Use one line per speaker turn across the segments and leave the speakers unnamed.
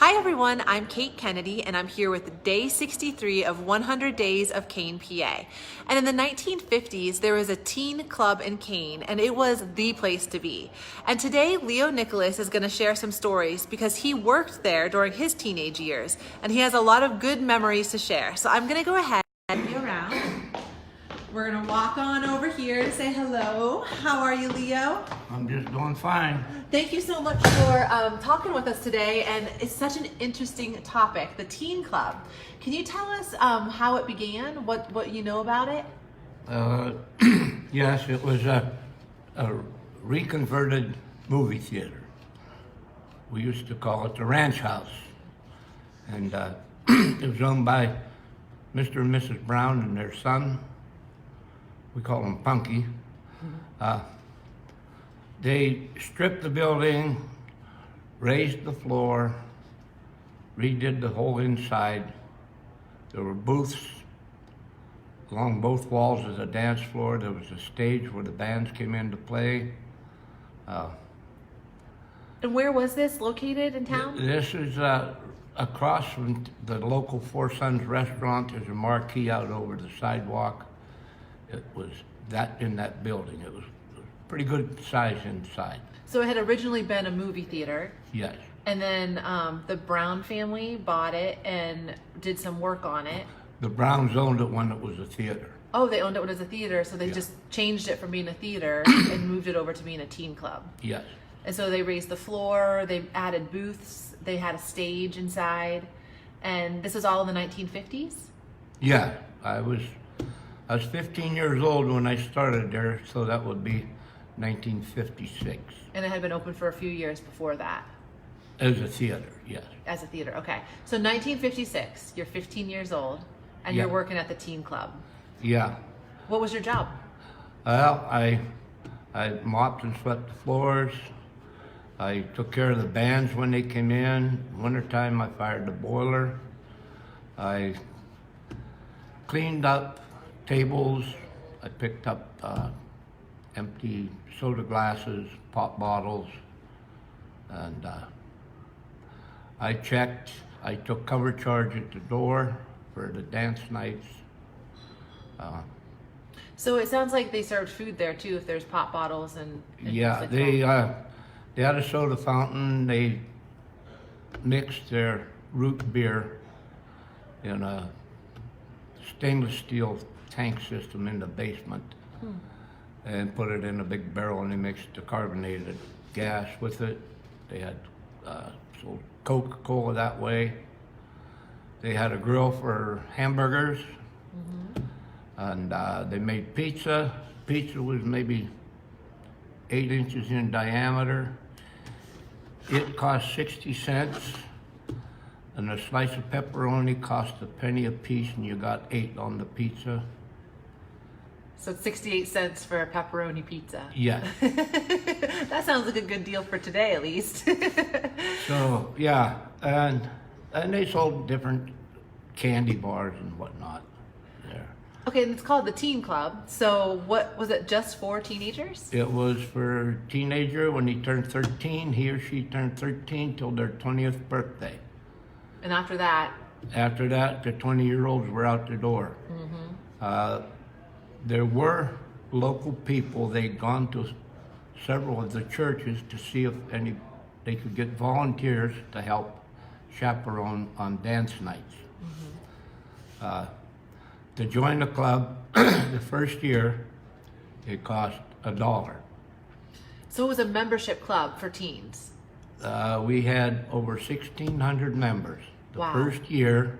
Hi everyone, I'm Kate Kennedy and I'm here with day 63 of 100 Days of Kane, PA. And in the 1950s, there was a teen club in Kane and it was the place to be. And today, Leo Nicholas is going to share some stories because he worked there during his teenage years and he has a lot of good memories to share. So I'm going to go ahead and be around. We're going to walk on over here to say hello. How are you, Leo?
I'm just doing fine.
Thank you so much for talking with us today, and it's such an interesting topic, the Teen Club. Can you tell us how it began, what you know about it?
Yes, it was a reconverted movie theater. We used to call it the Ranch House. And it was owned by Mr. and Mrs. Brown and their son. We call him Punky. They stripped the building, raised the floor, redid the whole inside. There were booths along both walls of the dance floor. There was a stage where the bands came in to play.
And where was this located in town?
This is across from the local Four Sons restaurant. There's a marquee out over the sidewalk. It was in that building. It was pretty good size inside.
So it had originally been a movie theater.
Yes.
And then the Brown family bought it and did some work on it.
The Browns owned it when it was a theater.
Oh, they owned it when it was a theater, so they just changed it from being a theater and moved it over to being a teen club.
Yes.
And so they raised the floor, they added booths, they had a stage inside, and this was all in the 1950s?
Yeah, I was 15 years old when I started there, so that would be 1956.
And it had been open for a few years before that?
As a theater, yes.
As a theater, okay. So 1956, you're 15 years old, and you're working at the teen club.
Yeah.
What was your job?
Well, I mopped and swept the floors. I took care of the bands when they came in. Wintertime, I fired the boiler. I cleaned up tables. I picked up empty soda glasses, pop bottles, and I checked. I took cover charge at the door for the dance nights.
So it sounds like they served food there too, if there's pop bottles and
Yeah,
things like
they had a soda fountain. They mixed their root beer in a stainless steel tank system in the basement and put it in a big barrel, and they mixed the carbonated gas with it. They had sold Coca-Cola that way. They had a grill for hamburgers, and they made pizza. Pizza was maybe 8 inches in diameter. It cost 60 cents, and a slice of pepperoni cost a penny a piece, and you got 8 on the pizza.
So it's 68 cents for a pepperoni pizza.
Yes.
That sounds like a good deal for today, at least.
So, yeah, and they sold different candy bars and whatnot there.
Okay, and it's called the Teen Club. So what was it, just for teenagers?
It was for a teenager when he turned 13. He or she turned 13 till their 20th birthday.
And after that?
After that, the 20-year-olds were out the door. There were local people. They'd gone to several of the churches to see if they could get volunteers to help chaperone on dance nights. To join the club, the first year, it cost $1.
So it was a membership club for teens?
We had over 1,600 members. The
Wow.
first year,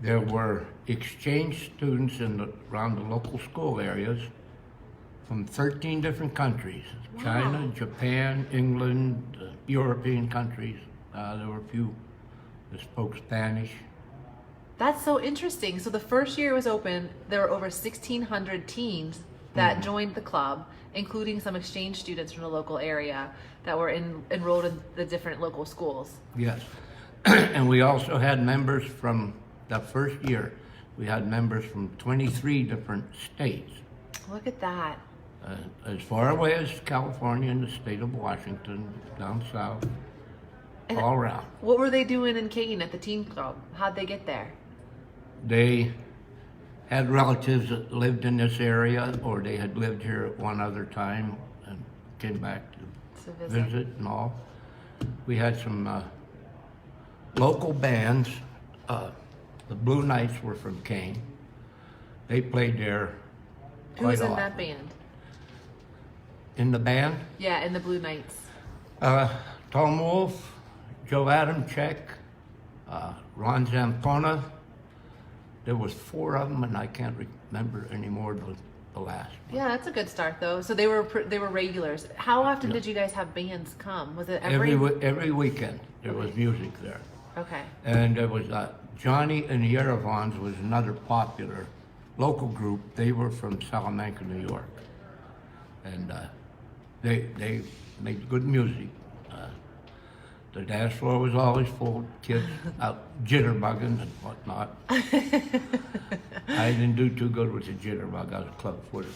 there were exchange students around the local school areas from 13 different countries.
Wow.
China, Japan, England, European countries. There were a few that spoke Spanish.
That's so interesting. So the first year it was open, there were over 1,600 teens that joined the club, including some exchange students from the local area that were enrolled in the different local schools.
Yes. And we also had members from that first year. We had members from 23 different states.
Look at that.
As far away as California and the state of Washington, down south.
And
all around.
what were they doing in Kane at the teen club? How'd they get there?
They had relatives that lived in this area, or they had lived here at one other time and came back to
To visit.
visit and all. We had some local bands. The Blue Knights were from Kane. They played there
Who was
quite
in
often.
that band?
In the band,
Yeah, in the Blue Knights.
Tom Wolf, Joe Adamczyk, Ron Zampona. There was 4 of them, and I can't remember anymore the last.
Yeah, that's a good start though. So they were regulars. How often did you guys have bands come? Was it
Every weekend there was music there.
Okay.
And there was Johnny and the Yerevan's was another popular local group. They were from Salamanca, New York, and they made good music. The dance floor was always full of kids out jitterbugging and whatnot. I didn't do too good with the jitterbug. I was a club footer.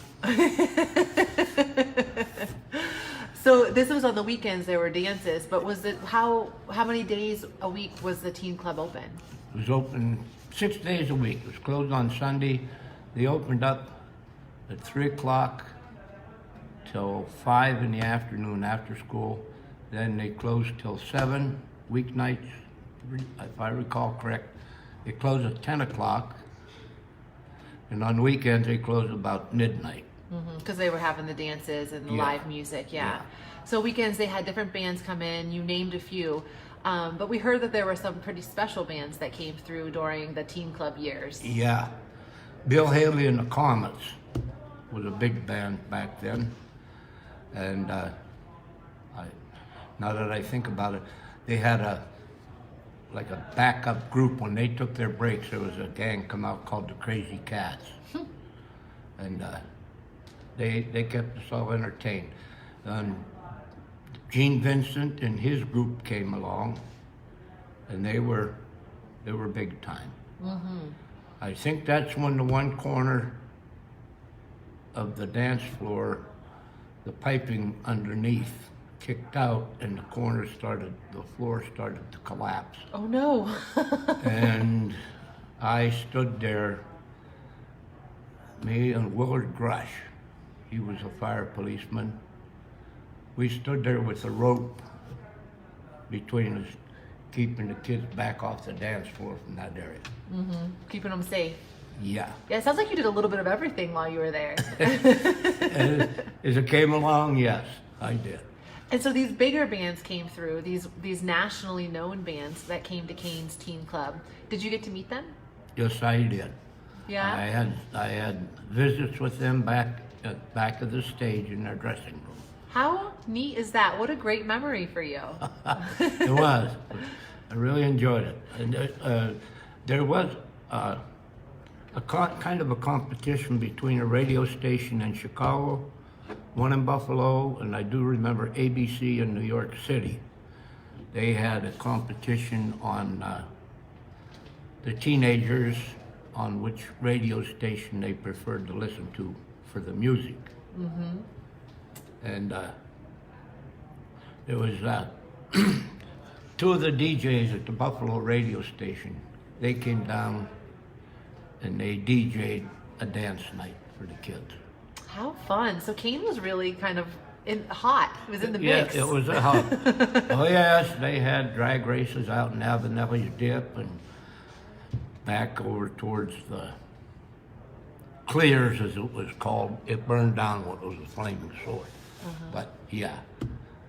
So this was on the weekends. There were dances, but was it how many days a week was the teen club open?
It was open 6 days a week. It was closed on Sunday. They opened up at 3 o'clock till 5 in the afternoon after school. Then they closed till 7 weeknights, if I recall correct. They closed at 10 o'clock. And on weekends, they closed about midnight.
Because they were having the dances and the
Yeah.
live music. Yeah.
Yeah.
So weekends they had different bands come in. You named a few. But we heard that there were some pretty special bands that came through during the teen club years.
Yeah. Bill Haley and the Comets was a big band back then. And now that I think about it, they had a backup group. When they took their breaks, there was a gang come out called the Crazy Cats. And they kept us all entertained. And Gene Vincent and his group came along, and they were big time. I think that's when the one corner of the dance floor, the piping underneath kicked out, and the floor started to collapse.
Oh no.
And I stood there, me and Willard Grush, he was a fire policeman. We stood there with a rope between us, keeping the kids back off the dance floor from that area.
Keeping them safe.
Yeah.
Yeah, it sounds like you did a little bit of everything while you were there.
And as it came along, yes, I did.
And so these bigger bands came through, these nationally known bands that came to Kane's Teen Club. Did you get to meet them?
Yes, I did.
Yeah?
I had visits with them back of the stage in their dressing room.
How neat is that? What a great memory for you.
It was. I really enjoyed it. And there was kind of a competition between a radio station in Chicago, one in Buffalo, and I do remember ABC in New York City. They had a competition on the teenagers on which radio station they preferred to listen to for the music. And there was 2 of the DJs at the Buffalo radio station. They came down and they DJ'd a dance night for the kids.
How fun. So Kane was really kind of hot. It was in the
Yeah,
mix.
it was a hot. Oh yes, they had drag races out in Avenelli's Dip and back over towards the Clears, as it was called. It burned down what was a flaming sword. But yeah.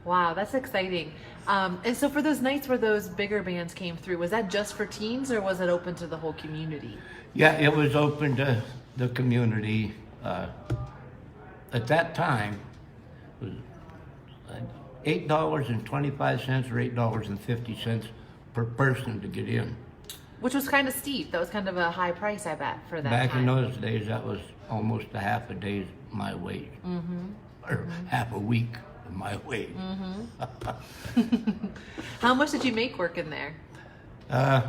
Wow, that's exciting. And so for those nights where those bigger bands came through, was that just for teens or was it open to the whole community?
Yeah, it was open to the community. At that time, it was $8.25 or $8.50 per person to get in.
Which was kind of steep. That was kind of a high price, I bet, for that
Back
time.
in those days, that was almost a half a day's my wage, or half a week of my wage.
How much did you make working there?
I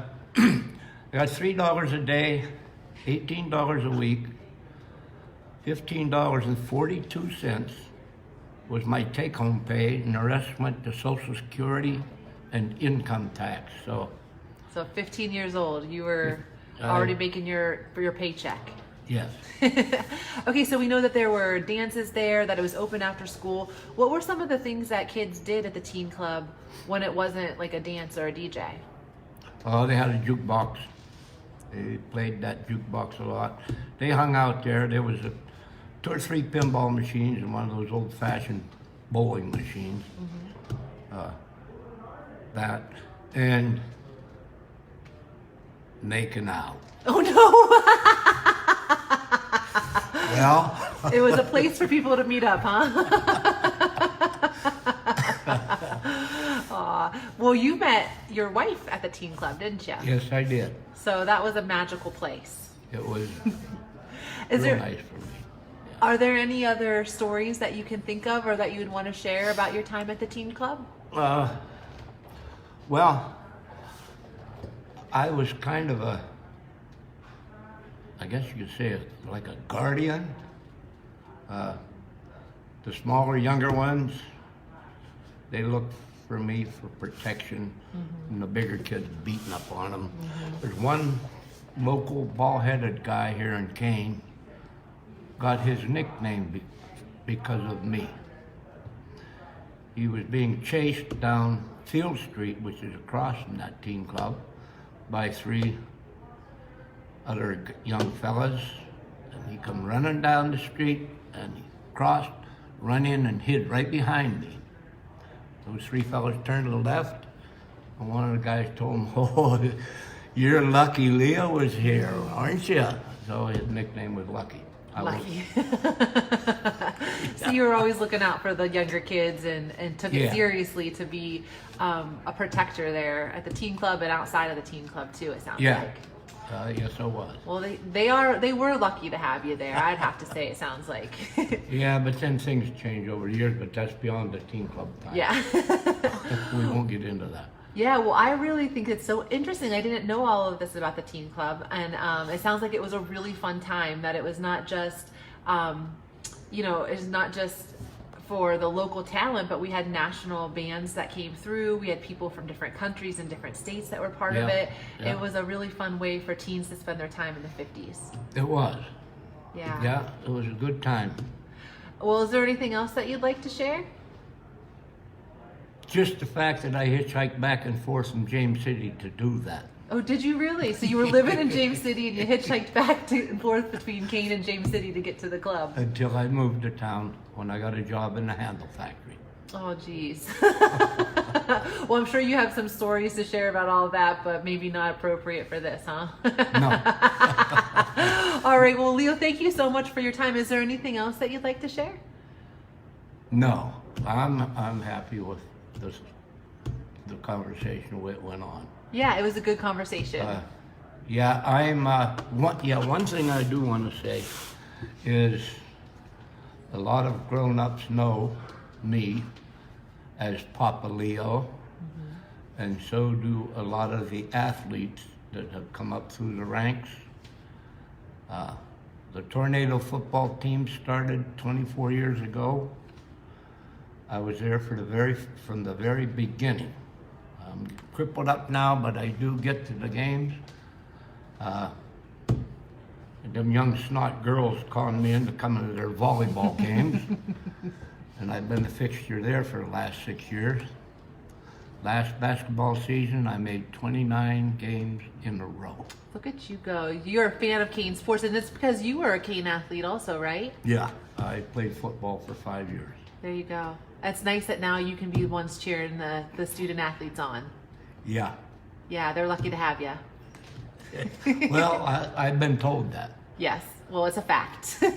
got $3 a day, $18 a week, $15.42 was my take-home pay, and the rest went to Social Security, and income tax. So
So 15 years old, you were
I-
already making your paycheck.
yes.
Okay, so we know that there were dances there, that it was open after school. What were some of the things that kids did at the teen club when it wasn't like a dance or a DJ?
Oh, they had a jukebox. They played that jukebox a lot. They hung out there. There was 2 or 3 pinball machines and one of those old-fashioned bowling machines. That and making out.
Oh no!
Well,
It was a place for people to meet up, huh? Aw. Well, you met your wife at the teen club, didn't you?
yes, I did.
So that was a magical place.
It was
Is
real
there
nice for me.
Are there any other stories that you can think of or that you would want to share about your time at the teen club?
Well, I was kind of I guess you could say, like a guardian. The smaller, younger ones, they looked for me for protection, and the bigger kids beating up on them. There's one local bald-headed guy here in Kane, got his nickname because of me. He was being chased down Field Street, which is across from that teen club, by 3 other young fellas. And he come running down the street and he crossed, run in and hid right behind me. Those 3 fellas turned to the left, and one of the guys told him, "Oh, you're lucky Leo was here, aren't you?" So his nickname was Lucky. I was-
Lucky. So you were always looking out for the younger kids and took it
Yeah.
seriously to be a protector there at the teen club and outside of the teen club too, it sounds
Yeah.
like.
Yes, I was.
Well, they were lucky to have you there, I'd have to say, it sounds like.
Yeah, but then things change over the years, but that's beyond the teen club time.
Yeah.
We won't get into that.
Yeah, well, I really think it's so interesting. I didn't know all of this about the teen club, and it sounds like it was a really fun time. That it was not just, it's not just for the local talent, but we had national bands that came through. We had people from different countries and different states that were part of
Yeah,
it.
yeah.
It was a really fun way for teens to spend their time in the 50s.
It was.
Yeah.
Yeah, it was a good time.
Well, is there anything else that you'd like to share?
Just the fact that I hitchhiked back and forth from James City to do that.
Oh, did you really? So you were living in James City and you hitchhiked back and forth between Kane and James City to get to the club.
Until I moved to town when I got a job in the handle factory.
Oh, geez. Well, I'm sure you have some stories to share about all of that, but maybe not appropriate for this, huh?
No.
All right. Well, Leo, thank you so much for your time. Is there anything else that you'd like to share?
No. I'm happy with the conversation that went on.
Yeah, it was a good conversation.
One thing I do want to say is a lot of grown-ups know me as Papa Leo, and so do a lot of the athletes that have come up through the ranks. The Tornado football team started 24 years ago. I was there from the very beginning. I'm crippled up now, but I do get to the games. Them young snot girls calling me in to come to their volleyball games. And I've been a fixture there for the last 6 years. Last basketball season, I made 29 games in a row.
Look at you go. You're a fan of Kane sports, and it's because you were a Kane athlete also, right?
Yeah. I played football for 5 years.
There you go. It's nice that now you can be the ones cheering the student athletes on.
Yeah.
Yeah, they're lucky to have you.
Well, I've been told that.
Yes. Well, it's a fact. All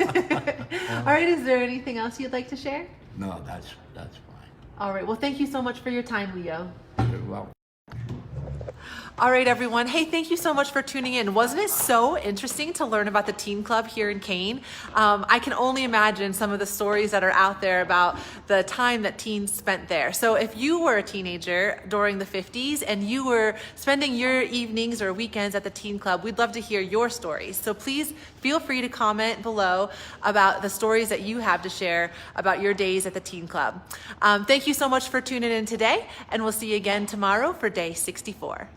right. Is there anything else you'd like to share?
No, that's fine.
All right. Well, thank you so much for your time, Leo.
You're welcome.
All right, everyone. Hey, thank you so much for tuning in. Wasn't it so interesting to learn about the Teen Club here in Kane? I can only imagine some of the stories that are out there about the time that teens spent there. So if you were a teenager during the 50s and you were spending your evenings or weekends at the Teen Club, we'd love to hear your stories. So please feel free to comment below about the stories that you have to share about your days at the Teen Club. Thank you so much for tuning in today, and we'll see you again tomorrow for day 64.